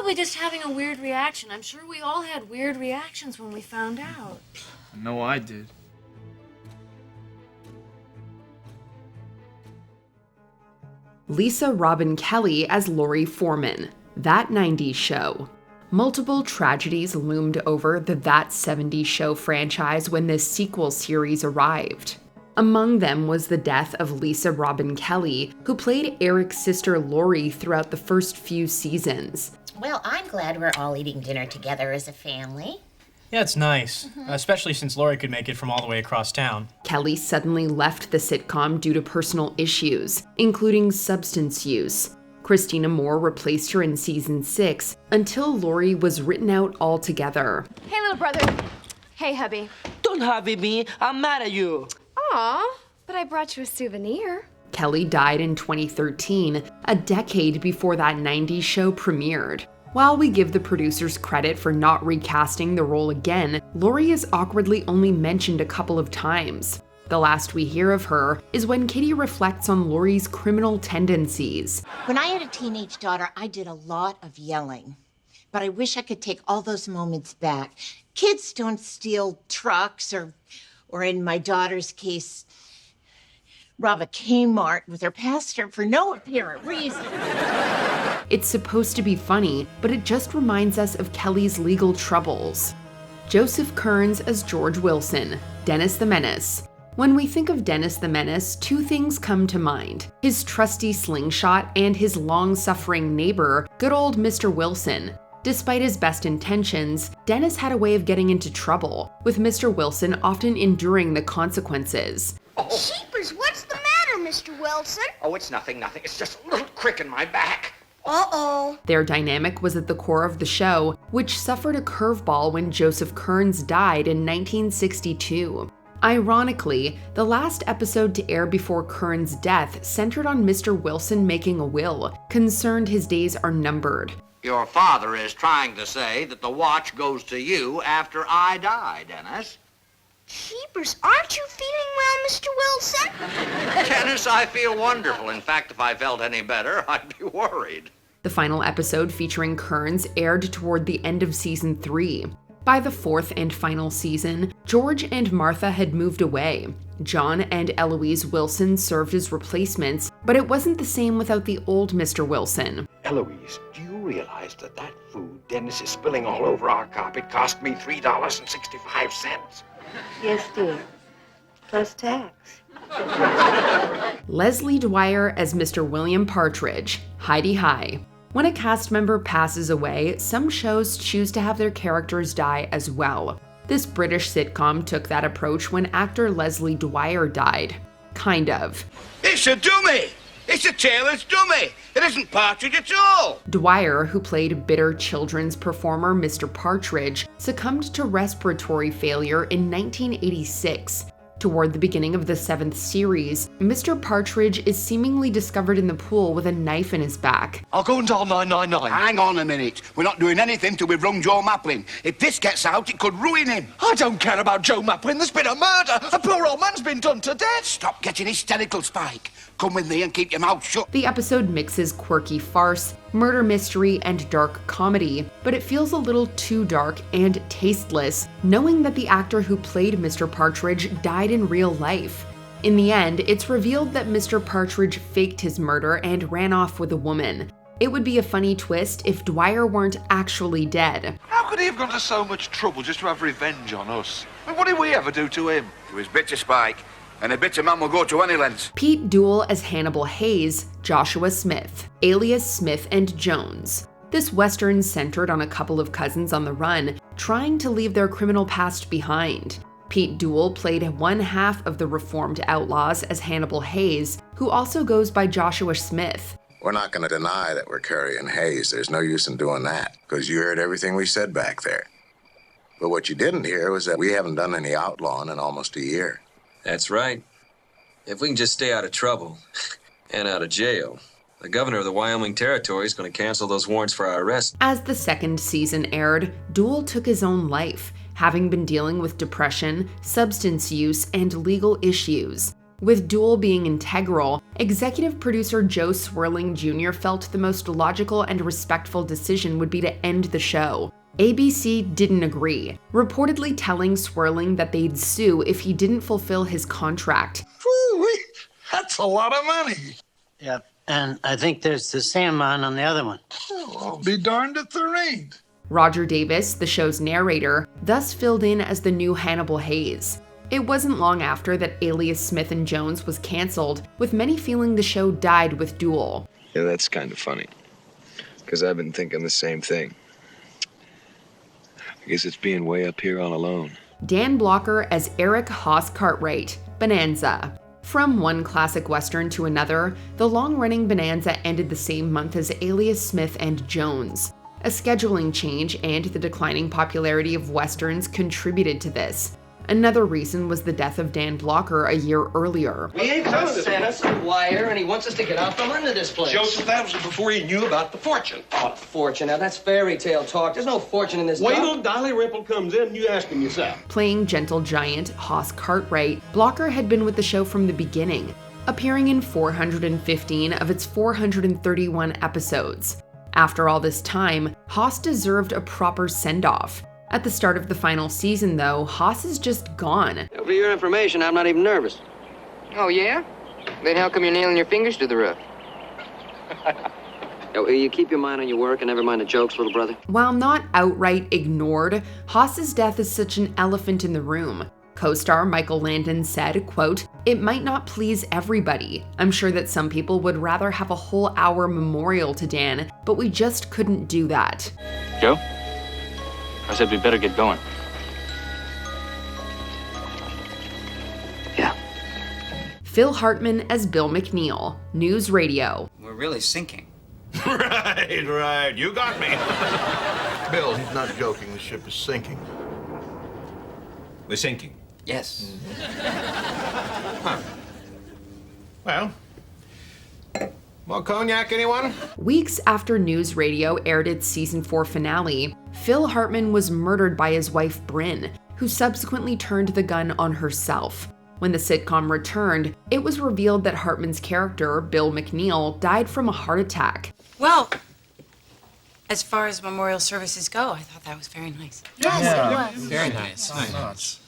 probably just having a weird reaction. I'm sure we all had weird reactions when we found out. I know I did. Lisa Robin Kelly as Laurie Forman, That 90s Show. Multiple tragedies loomed over the That 70s Show franchise when this sequel series arrived. Among them was the death of Lisa Robin Kelly, who played Eric's sister Laurie throughout the first few seasons. Well, I'm glad we're all eating dinner together as a family. Yeah, it's nice, especially since Laurie could make it from all the way across town. Kelly suddenly left the sitcom due to personal issues, including substance use. Christina Moore replaced her in season 6 until Laurie was written out altogether. Hey, little brother. Hey, hubby. Don't hubby me. I'm mad at you. Aw, but I brought you a souvenir. Kelly died in 2013, a decade before That 90s Show premiered. While we give the producers credit for not recasting the role again, Laurie is awkwardly only mentioned a couple of times. The last we hear of her is when Kitty reflects on Laurie's criminal tendencies. When I had a teenage daughter, I did a lot of yelling. But I wish I could take all those moments back. Kids don't steal trucks or in my daughter's case, rob a Kmart with her pastor for no apparent reason. It's supposed to be funny, but it just reminds us of Kelly's legal troubles. Joseph Kearns as George Wilson, Dennis the Menace. When we think of Dennis the Menace, two things come to mind: his trusty slingshot and his long-suffering neighbor, good old Mr. Wilson. Despite his best intentions, Dennis had a way of getting into trouble, with Mr. Wilson often enduring the consequences. Sheepers, what's the matter, Mr. Wilson? Oh, it's nothing. It's just a little crick in my back. Uh-oh. Their dynamic was at the core of the show, which suffered a curveball when Joseph Kearns died in 1962. Ironically, the last episode to air before Kearns' death centered on Mr. Wilson making a will, concerned his days are numbered. Your father is trying to say that the watch goes to you after I die, Dennis. Sheepers, aren't you feeling well, Mr. Wilson? Dennis, I feel wonderful. In fact, if I felt any better, I'd be worried. The final episode featuring Kearns aired toward the end of season 3. By the fourth and final season, George and Martha had moved away. John and Eloise Wilson served as replacements, but it wasn't the same without the old Mr. Wilson. Eloise, do you realize that food Dennis is spilling all over our carpet cost me $3.65? Yes, dear. Plus tax. Leslie Dwyer as Mr. William Partridge, Heidi High. When a cast member passes away, some shows choose to have their characters die as well. This British sitcom took that approach when actor Leslie Dwyer died. Kind of. It's a dummy! It's a tailor's dummy! It isn't Partridge at all! Dwyer, who played bitter children's performer Mr. Partridge, succumbed to respiratory failure in 1986. Toward the beginning of the 7th series, Mr. Partridge is seemingly discovered in the pool with a knife in his back. I'll go and dial 999. Hang on a minute. We're not doing anything till we've rung Joe Maplin. If this gets out, it could ruin him. I don't care about Joe Maplin. There's been a murder. A poor old man's been done to death. Stop getting hysterical, Spike. Come with me and keep your mouth shut. The episode mixes quirky farce, murder mystery, and dark comedy, but it feels a little too dark and tasteless, knowing that the actor who played Mr. Partridge died in real life. In the end, it's revealed that Mr. Partridge faked his murder and ran off with a woman. It would be a funny twist if Dwyer weren't actually dead. How could he have gone to so much trouble just to have revenge on us? I mean, what did we ever do to him? He was bitter, Spike. And a bitter man will go to any lengths. Pete Duel as Hannibal Hayes, Joshua Smith, alias Smith and Jones. This western centered on a couple of cousins on the run, trying to leave their criminal past behind. Pete Duel played one half of the reformed outlaws as Hannibal Hayes, who also goes by Joshua Smith. We're not going to deny that we're carrying Hayes. There's no use in doing that, because you heard everything we said back there. But what you didn't hear was that we haven't done any outlawing in almost a year. That's right. If we can just stay out of trouble and out of jail, the governor of the Wyoming Territory is going to cancel those warrants for our arrest. As the second season aired, Duel took his own life, having been dealing with depression, substance use, and legal issues. With Duel being integral, executive producer Joe Swirling Jr. felt the most logical and respectful decision would be to end the show. ABC didn't agree, reportedly telling Swirling that they'd sue if he didn't fulfill his contract. Woo-wee, that's a lot of money. Yep, and I think there's the salmon on the other one. Oh, I'll be darned if there ain't. Roger Davis, the show's narrator, thus filled in as the new Hannibal Hayes. It wasn't long after that Alias Smith & Jones was canceled, with many feeling the show died with Duel. Yeah, that's kind of funny, because I've been thinking the same thing. I guess it's being way up here all alone. Dan Blocker as Eric Hoss Cartwright, Bonanza. From one classic Western to another, the long-running Bonanza ended the same month as Alias Smith & Jones. A scheduling change and the declining popularity of Westerns contributed to this. Another reason was the death of Dan Blocker a year earlier. We ain't coming to Dennis Dwyer, and he wants us to get out from under this place. Joseph, that was before he knew about the fortune. Oh, fortune. Now, that's fairy tale talk. There's no fortune in this Wait job. till Dolly Ripple comes in and you ask him yourself. Playing gentle giant Hoss Cartwright, Blocker had been with the show from the beginning, appearing in 415 of its 431 episodes. After all this time, Hoss deserved a proper send-off. At the start of the final season, though, Hoss is just gone. For your information, I'm not even nervous. Oh, yeah? Then how come you're nailing your fingers to the roof? You keep your mind on your work and never mind the jokes, little brother. While not outright ignored, Hoss's death is such an elephant in the room. Co-star Michael Landon said, quote, "It might not please everybody. I'm sure that some people would rather have a whole hour memorial to Dan, but we just couldn't do that." Joe? I said we better get going. Yeah. Phil Hartman as Bill McNeil, NewsRadio. We're really sinking. Right. You got me. Bill, he's not joking. The ship is sinking. We're sinking. Yes. Huh. Well, more cognac, anyone? Weeks after NewsRadio aired its season 4 finale, Phil Hartman was murdered by his wife Bryn, who subsequently turned the gun on herself. When the sitcom returned, it was revealed that Hartman's character, Bill McNeil, died from a heart attack. Well, as far as memorial services go, I thought that was very nice. Yes, it was. Very nice. Nice.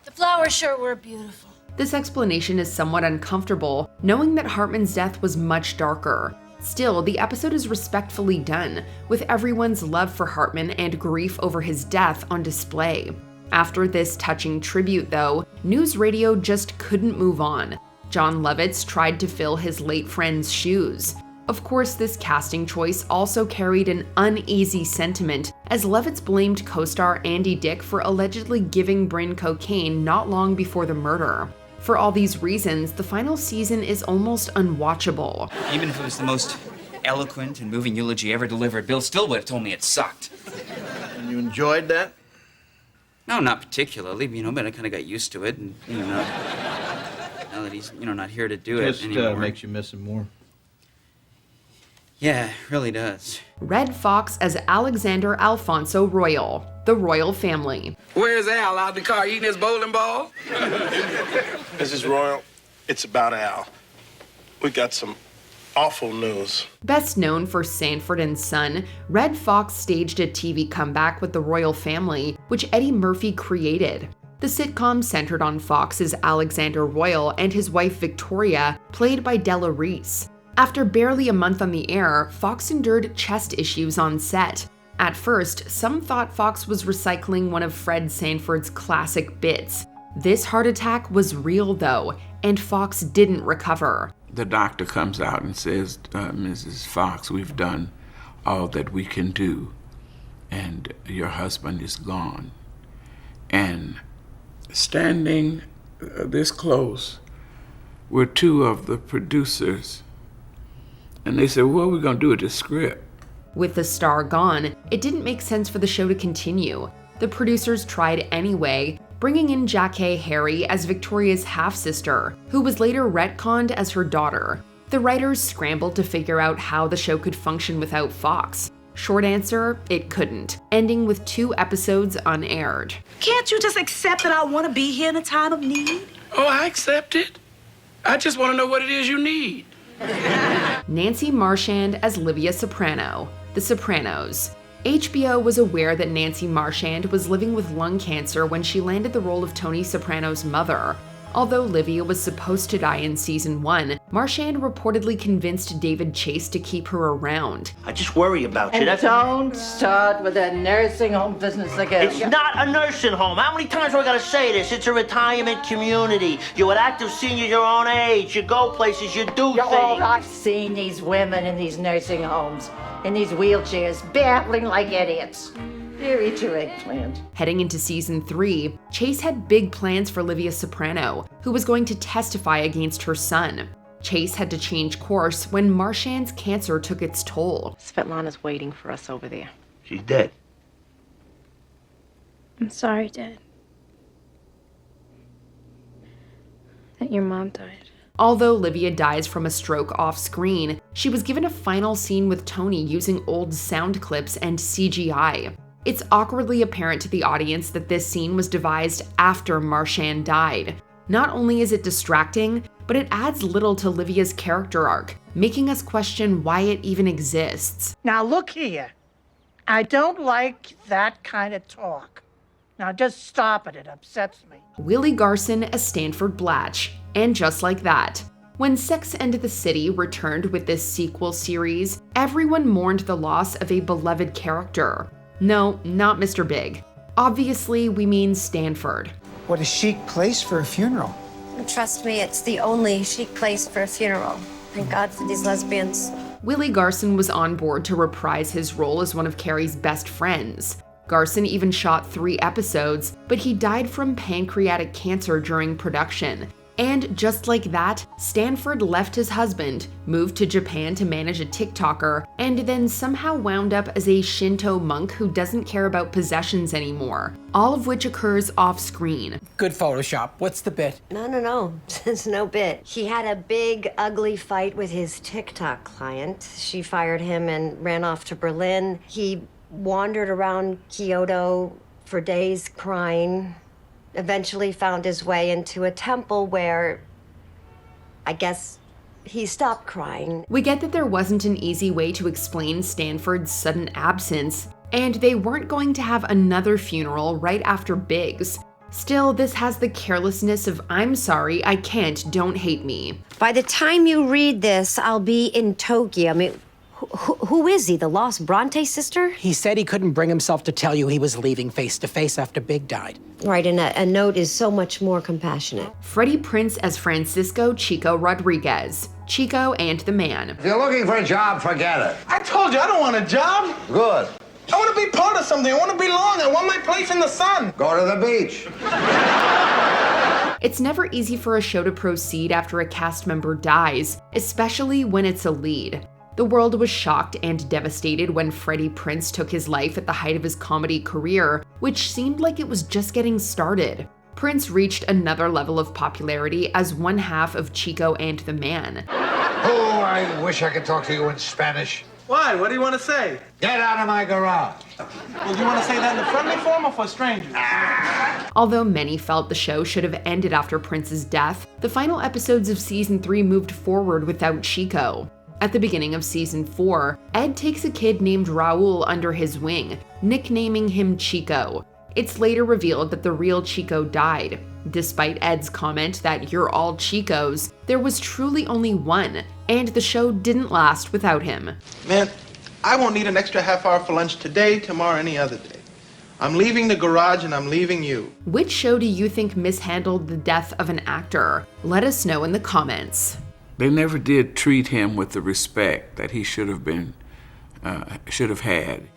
The flowers sure were beautiful. This explanation is somewhat uncomfortable, knowing that Hartman's death was much darker. Still, the episode is respectfully done, with everyone's love for Hartman and grief over his death on display. After this touching tribute, though, NewsRadio just couldn't move on. John Lovitz tried to fill his late friend's shoes. Of course, this casting choice also carried an uneasy sentiment, as Lovitz blamed co-star Andy Dick for allegedly giving Bryn cocaine not long before the murder. For all these reasons, the final season is almost unwatchable. Even if it was the most eloquent and moving eulogy ever delivered, Bill still would have told me it sucked. And you enjoyed that? No, not particularly, but I kind of got used to it, and, now that he's, not here to do it anymore. Just makes you miss him more. Yeah, it really does. Red Foxx as Alexander Alfonso Royal, the royal family. Where's Al? Out in the car eating his bowling ball? Mrs. Royal, it's about Al. We got some awful news. Best known for Stanford and Son, Red Foxx staged a TV comeback with the royal family, which Eddie Murphy created. The sitcom centered on Fox's Alexander Royal and his wife Victoria, played by Della Reese. After barely a month on the air, Foxx endured chest issues on set. At first, some thought Foxx was recycling one of Fred Sanford's classic bits. This heart attack was real, though, and Foxx didn't recover. The doctor comes out and says, Mrs. Foxx, we've done all that we can do, and your husband is gone. And standing this close were two of the producers. And they said, what are we going to do with this script? With the star gone, it didn't make sense for the show to continue. The producers tried anyway, bringing in Jackée Harry as Victoria's half-sister, who was later retconned as her daughter. The writers scrambled to figure out how the show could function without Foxx. Short answer, it couldn't, ending with 2 episodes unaired. Can't you just accept that I want to be here in a time of need? Oh, I accept it. I just want to know what it is you need. Nancy Marchand as Livia Soprano, The Sopranos. HBO was aware that Nancy Marchand was living with lung cancer when she landed the role of Tony Soprano's mother. Although Livia was supposed to die in season 1, Marchand reportedly convinced David Chase to keep her around. I just worry about you. And don't start with that nursing home business again. It's not a nursing home. How many times do I gotta say this? It's a retirement community. You're an active senior your own age. You go places, you do things. I've seen these women in these nursing homes, in these wheelchairs, babbling like idiots. They're eat your eggplant. Heading into season 3, Chase had big plans for Livia Soprano, who was going to testify against her son. Chase had to change course when Marchand's cancer took its toll. Svetlana's waiting for us over there. She's dead. I'm sorry, Dad. That your mom died. Although Livia dies from a stroke off screen, she was given a final scene with Tony using old sound clips and CGI. It's awkwardly apparent to the audience that this scene was devised after Marchand died. Not only is it distracting, but it adds little to Livia's character arc, making us question why it even exists. Now look here. I don't like that kind of talk. Now just stop it. It upsets me. Willie Garson as Stanford Blatch. And just like that, when Sex and the City returned with this sequel series, everyone mourned the loss of a beloved character. No, not Mr. Big. Obviously, we mean Stanford. What a chic place for a funeral. Trust me, it's the only chic place for a funeral. Thank God for these lesbians. Willie Garson was on board to reprise his role as one of Carrie's best friends. Garson even shot 3 episodes, but he died from pancreatic cancer during production. And just like that, Stanford left his husband, moved to Japan to manage a TikToker, and then somehow wound up as a Shinto monk who doesn't care about possessions anymore, all of which occurs off-screen. Good Photoshop. What's the bit? No. There's no bit. He had a big, ugly fight with his TikTok client. She fired him and ran off to Berlin. He wandered around Kyoto for days crying. Eventually found his way into a temple where, I guess, he stopped crying. We get that there wasn't an easy way to explain Stanford's sudden absence, and they weren't going to have another funeral right after Biggs. Still, this has the carelessness of I'm sorry, I can't, don't hate me. By the time you read this, I'll be in Tokyo. I mean, who is he, the lost Bronte sister? He said he couldn't bring himself to tell you he was leaving face to face after Big died. Right, and a note is so much more compassionate. Freddie Prinze as Francisco Chico Rodriguez, Chico and the Man. If you're looking for a job, forget it. I told you I don't want a job. Good. I want to be part of something. I want to belong. I want my place in the sun. Go to the beach. It's never easy for a show to proceed after a cast member dies, especially when it's a lead. The world was shocked and devastated when Freddie Prinze took his life at the height of his comedy career, which seemed like it was just getting started. Prinze reached another level of popularity as one half of Chico and the Man. Oh, I wish I could talk to you in Spanish. Why? What do you want to say? Get out of my garage. Well, do you want to say that in a friendly form or for strangers? Although many felt the show should have ended after Prince's death, the final episodes of season 3 moved forward without Chico. At the beginning of season 4, Ed takes a kid named Raul under his wing, nicknaming him Chico. It's later revealed that the real Chico died. Despite Ed's comment that you're all Chicos, there was truly only one, and the show didn't last without him. Man, I won't need an extra half hour for lunch today, tomorrow, any other day. I'm leaving the garage and I'm leaving you. Which show do you think mishandled the death of an actor? Let us know in the comments. They never did treat him with the respect that he should have had.